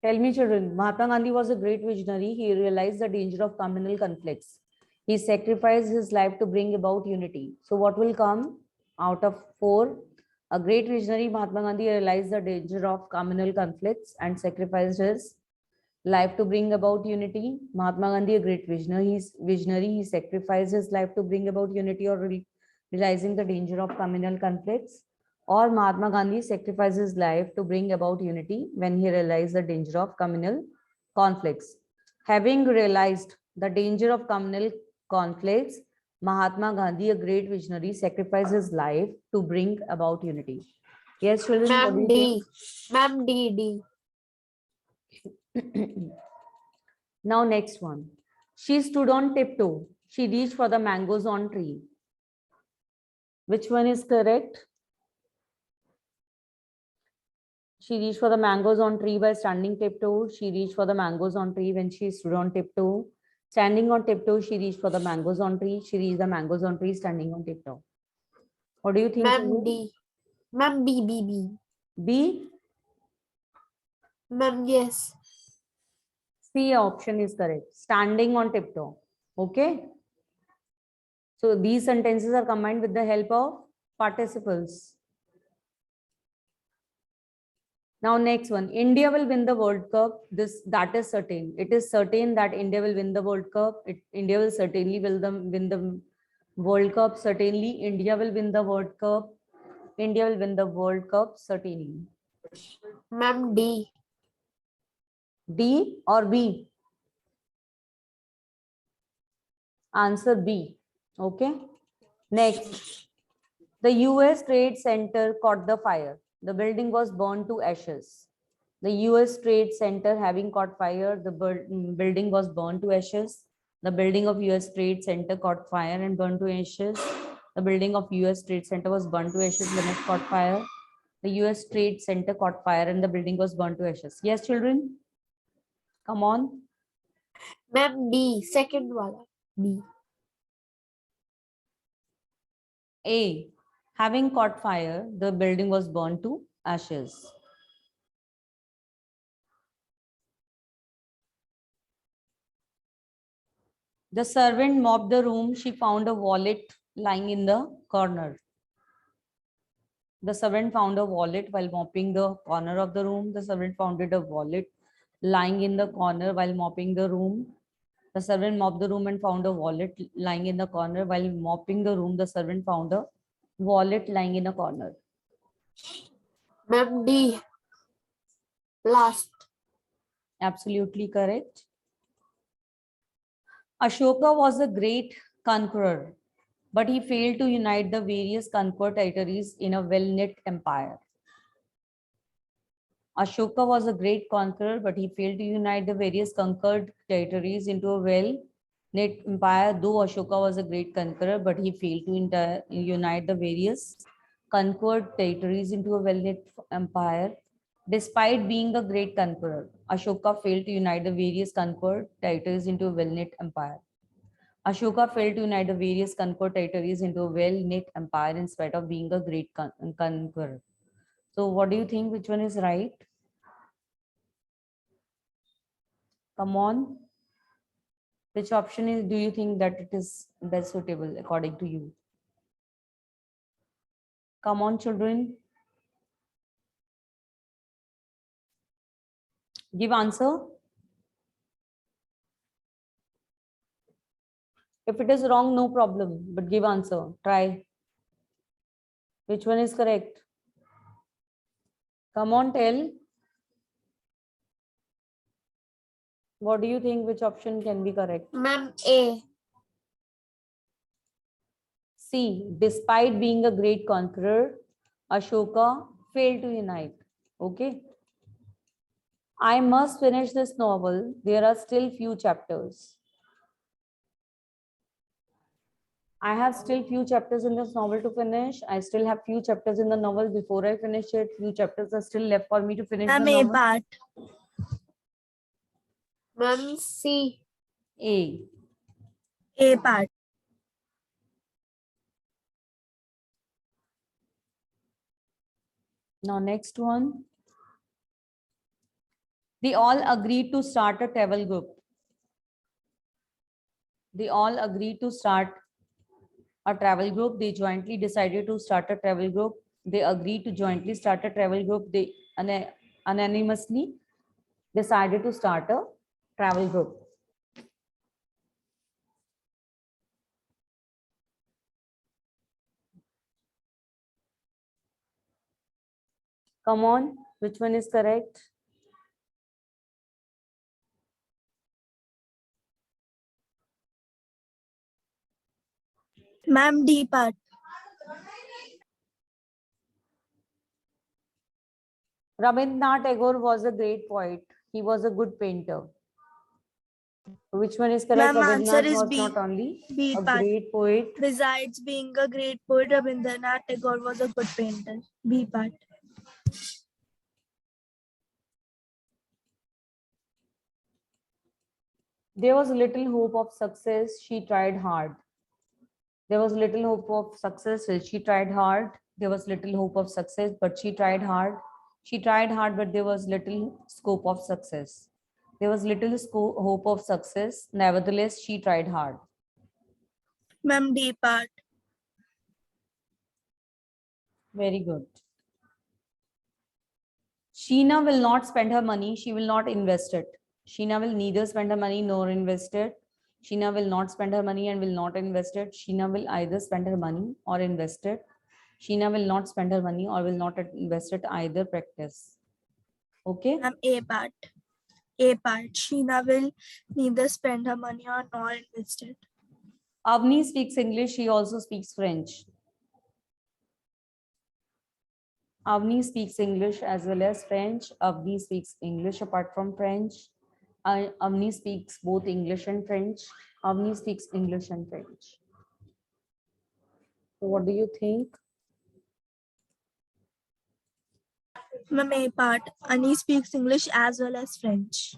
Tell me, children. Mahatma Gandhi was a great visionary. He realized the danger of communal conflicts. He sacrificed his life to bring about unity. So, what will come out of four? A great visionary, Mahatma Gandhi realized the danger of communal conflicts and sacrificed his life to bring about unity. Mahatma Gandhi, a great visionary. He sacrificed his life to bring about unity or realizing the danger of communal conflicts. Or Mahatma Gandhi sacrificed his life to bring about unity when he realized the danger of communal conflicts. Having realized the danger of communal conflicts, Mahatma Gandhi, a great visionary, sacrificed his life to bring about unity. Yes, children, what do Ma'am you D. Ma'am D. think? Now, next one. She stood on tiptoe. She reached for the mangoes on tree. Which one is correct? She reached for the mangoes on tree by standing tiptoe. She reached for the mangoes on tree when she stood on tiptoe. Standing on tiptoe, she reached for the mangoes on tree. She reached the mangoes on tree standing on tiptoe. What do you think? Ma'am D. Ma'am B. B. Ma'am yes. C option is correct. Standing on tiptoe. Okay. So these sentences are combined with the help of participles. Now next one, India will win the World Cup. That is certain. It is certain that India will win the World Cup. India will certainly win the World Cup. Certainly, India will win the World Cup. India will win the World Cup. Certainly. Ma'am D. D or B? Answer B. Okay. Next, the US Trade Center caught the fire. The building was burned to ashes. The US Trade Center having caught fire, the building was burned to ashes. The building of US Trade Center caught fire and burned to ashes. The building of US Trade Center was burned to ashes when it caught fire. The US Trade Center caught fire and the building was burned to ashes. Yes, children? Come on. Ma'am D. Second wala. B. A. Having caught fire, the building was burned to ashes. The servant mopped the room. She found a wallet lying in the corner. The servant found a wallet while mopping the corner of the room. The servant found a wallet lying in the corner while mopping the room. The servant mopped the room and found a wallet lying in the corner. While mopping the room, the servant found a wallet lying in a corner. Ma'am D. Last. Absolutely correct. Ashoka was a great conqueror, but he failed to unite the various conquered territories in a well-knit empire. Ashoka was a great conqueror, but he failed to unite the various conquered territories into a well-knit empire. Though Ashoka was a great conqueror, but he failed to unite the various conquered territories into a well-knit empire. Despite being a great conqueror, Ashoka failed to unite the various conquered territories into a well-knit empire. Ashoka failed to unite the various conquered territories into a well-knit empire in spite of being a great conqueror. So what do you think? Which one is right? Come on. Which option do you think that it is best suitable according to you? Come on, children. Give answer. If it is wrong, no problem, but give answer. Try. Which one is correct? Come on, tell. What do you think? Which option can be correct? Ma'am A. C. Despite being a great conqueror, Ashoka failed to unite. Okay. I must finish this novel. There are still few chapters. I have still few chapters in this novel to finish. I still have few chapters in the novel before I finish it. Few chapters are still left for me to finish the novel. Part. Ma'am C. A. A part. Now next one. They all agreed to start a travel group. They all agreed to start a travel group. They jointly decided to start a travel group. They agreed to jointly start a travel group. They unanimously decided to start a travel group. Come on, which one is correct? Ma'am, D part. Rabindranath Tagore was a great poet. He was a good painter. Which one is correct? Ma'am, answer Rabindranath is was B. not only B a part. great poet. Besides being a great poet, Rabindranath Tagore was a good painter. B part. There was little hope of success. She tried hard. There was little hope of success. She tried hard. There was little hope of success, but she tried hard. She tried hard, but there was little scope of success. There was little hope of success. Nevertheless, she tried hard. Ma'am, D part. Very good. Sheena will not spend her money. She will not invest it. Sheena will neither spend her money nor invest it. Sheena will not spend her money and will not invest it. Sheena will either spend her money or invest it. Sheena will not spend her money or will not invest it either practice. Okay. Ma'am, A part. A part. Sheena will neither spend her money or nor invest it. Avni speaks English. She also speaks French. Avni speaks English as well as French. Avni speaks English apart from French. Avni speaks both English and French. Avni speaks English and French. So what do you think? Ma'am, A part. Ani speaks English as well as French.